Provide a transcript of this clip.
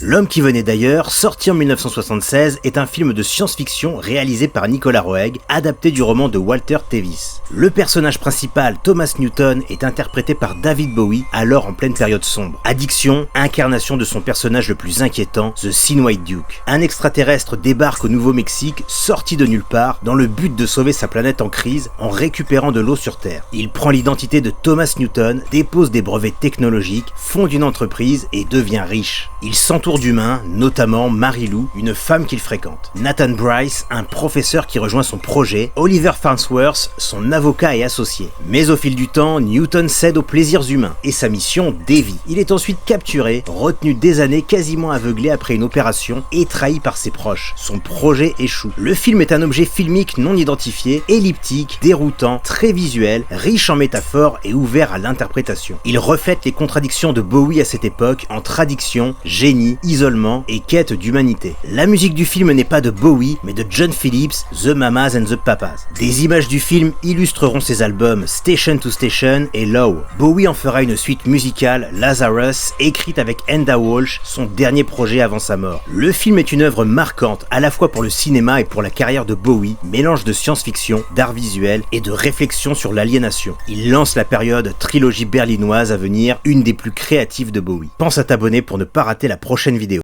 L'homme qui venait d'ailleurs, sorti en 1976, est un film de science-fiction réalisé par Nicolas Roeg, adapté du roman de Walter Tevis. Le personnage principal, Thomas Newton, est interprété par David Bowie, alors en pleine période sombre. Addiction, incarnation de son personnage le plus inquiétant, The Sin White Duke. Un extraterrestre débarque au Nouveau-Mexique, sorti de nulle part, dans le but de sauver sa planète en crise en récupérant de l'eau sur Terre. Il prend l'identité de Thomas Newton, dépose des brevets technologiques, fonde une entreprise et devient riche. Il s'entoure d'humains, notamment Mary-Lou, une femme qu'il fréquente. Nathan Bryce, un professeur qui rejoint son projet, Oliver Farnsworth, son avocat et associé. Mais au fil du temps, Newton cède aux plaisirs humains et sa mission dévie. Il est ensuite capturé, retenu des années quasiment aveuglé après une opération et trahi par ses proches. Son projet échoue. Le film est un objet filmique non identifié, elliptique, déroutant, très visuel, riche en métaphores et ouvert à l'interprétation. Il reflète les contradictions de Bowie à cette époque entre addiction, génie, isolement et quête d'humanité. La musique du film n'est pas de Bowie, mais de John Phillips, The Mamas and the Papas. Des images du film illustreront ses albums Station to Station et Low. Bowie en fera une suite musicale, Lazarus, écrite avec Enda Walsh, son dernier projet avant sa mort. Le film est une œuvre marquante, à la fois pour le cinéma et pour la carrière de Bowie, mélange de science-fiction, d'art visuel et de réflexion sur l'aliénation. Il lance la période trilogie berlinoise à venir, une des plus créatives de Bowie. Pense à t'abonner pour ne pas rater la prochaine vidéo.